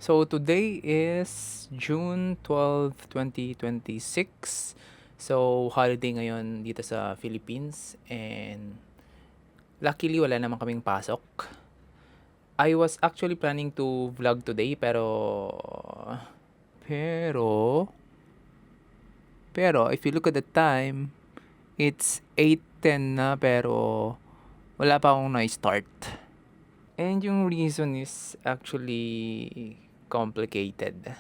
So today is June 12, 2026. So holiday ngayon dito sa Philippines and luckily wala naman kaming pasok. I was actually planning to vlog today pero if you look at the time, it's 8:10 na pero wala pa akong na-start. And yung reason is actually complicated.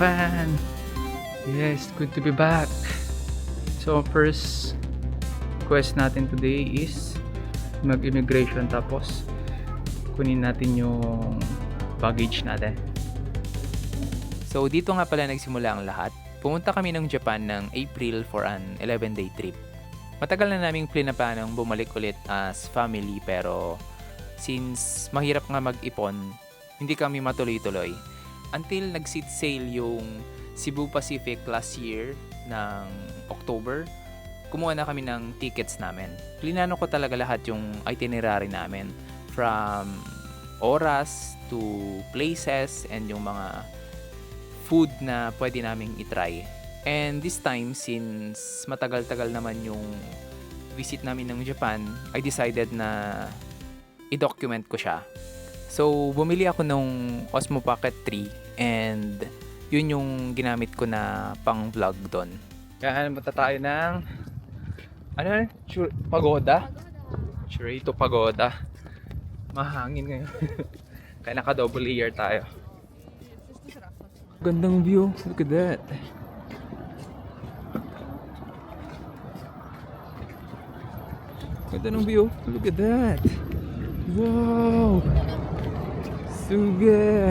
Japan. Yes, good to be back. So first quest natin today is mag-immigration tapos kunin natin yung baggage natin. So dito nga pala nagsimula ang lahat. Pumunta kami ng Japan ng April for an 11-day trip. Matagal na naming planong bumalik ulit as family pero since mahirap nga mag-ipon, hindi kami matuloy-tuloy. Until nag-set sail yung Cebu Pacific last year ng October, kumuha na kami ng tickets namin. Plinano ko talaga lahat yung itinerary namin. From oras to places and yung mga food na pwede naming itry. And this time, since matagal-tagal naman yung visit namin ng Japan, I decided na i-document ko siya. So, bumili ako nung Osmo Pocket 3 and yun yung ginamit ko na pang vlog doon. Kaya punta tayo ng Pagoda? Churrito Pagoda. Mahangin ngayon. Kaya naka-double layer tayo. Gandang view. Look at that. Ganda ng view. Look at that. Wow! Suga!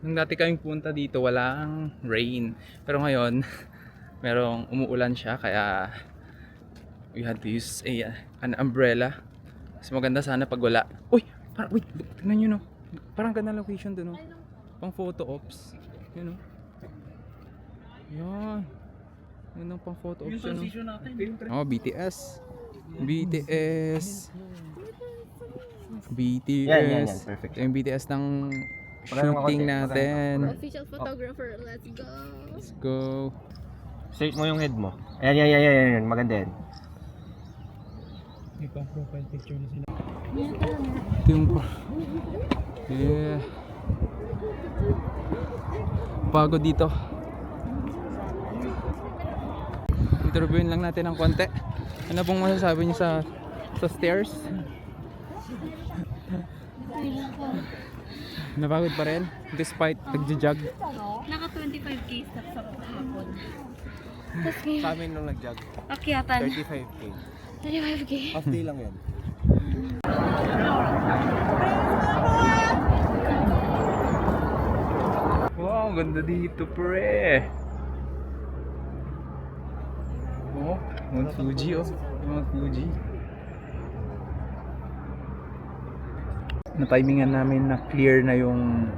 Nung dati kaming punta dito, walang rain. Pero ngayon, merong umuulan siya kaya we had to use an umbrella. Mas maganda sana pag wala. Uy! Wait! Tingnan nyo no. Parang ganda location doon no. Pang photo ops. Yun no. Yan. Yan pang photo ops yun no. Oh, BTS. Yan. Perfect. Yung BTS ng shooting natin. Official photographer, let's go. Let's go. Straight mo yung head mo. Ayan. Maganda yan. May pang profile picture na sila. Ito yung pagod dito. Interviewin lang natin ng konti. Ano pong masasabi niyo sa stairs? Napagod pa rin despite nagja-jog. Naka 25k steps ako kahapon. Sa amin nung nag-jog. Akyatan. 35k. 35k. Half day lang yan. Wow, ganda dito pre. Oh, Mount Fuji oh. Mount Fuji. Na-timingan namin na clear na yung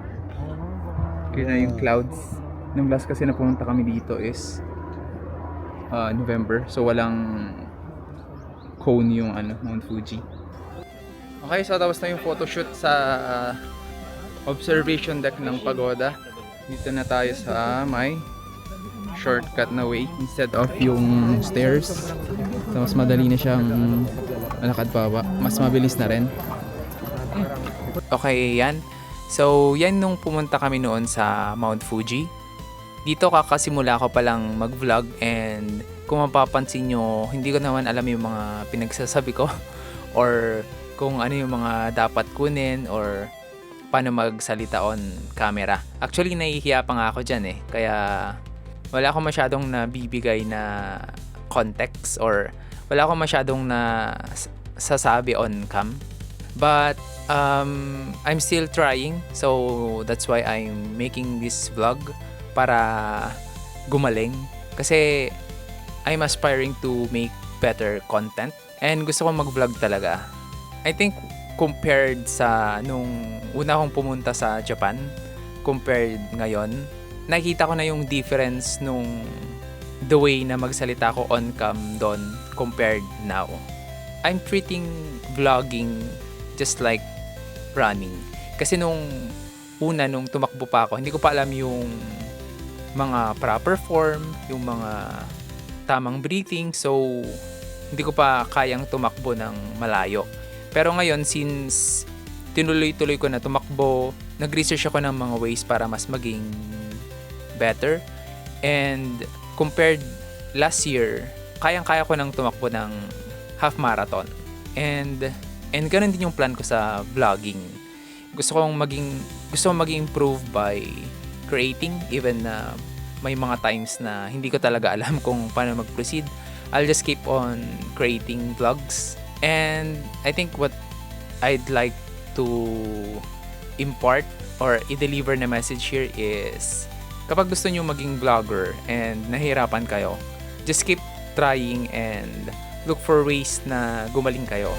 clouds. Nung last kasi na pumunta kami dito is November. So walang cone yung Mount Fuji. Okay, so tapos na yung photoshoot sa observation deck ng pagoda. Dito na tayo sa may shortcut na way instead of yung stairs. So mas madali na siyang malakad pababa. Mas mabilis na rin. Okay, yan. So, yan nung pumunta kami noon sa Mount Fuji. Dito kakasimula ko palang mag-vlog and kung mapapansin nyo, hindi ko naman alam yung mga pinagsasabi ko or kung ano yung mga dapat kunin or paano magsalita on camera. Actually, nahihiya pa nga ako dyan kaya wala akong masyadong nabibigay na context or wala akong masyadong na sasabi on cam. But I'm still trying, so that's why I'm making this vlog para gumaling. Kasi I'm aspiring to make better content and gusto kong mag-vlog talaga. I think compared sa nung una akong pumunta sa Japan, compared ngayon, nakita ko na yung difference nung the way na magsalita ko on cam doon compared now. I'm treating vlogging just like running. Kasi nung tumakbo pa ako, hindi ko pa alam yung mga proper form, yung mga tamang breathing, so hindi ko pa kayang tumakbo ng malayo. Pero ngayon, since tinuloy-tuloy ko na tumakbo, nag-research ako ng mga ways para mas maging better. And compared last year, kayang-kaya ko nang tumakbo ng half marathon. And ganun din yung plan ko sa vlogging. Gusto kong mag-improve by creating, even na may mga times na hindi ko talaga alam kung paano mag-proceed. I'll just keep on creating vlogs. And I think what I'd like to impart or i-deliver na message here is kapag gusto nyo maging vlogger and nahihirapan kayo, just keep trying and look for ways na gumaling kayo.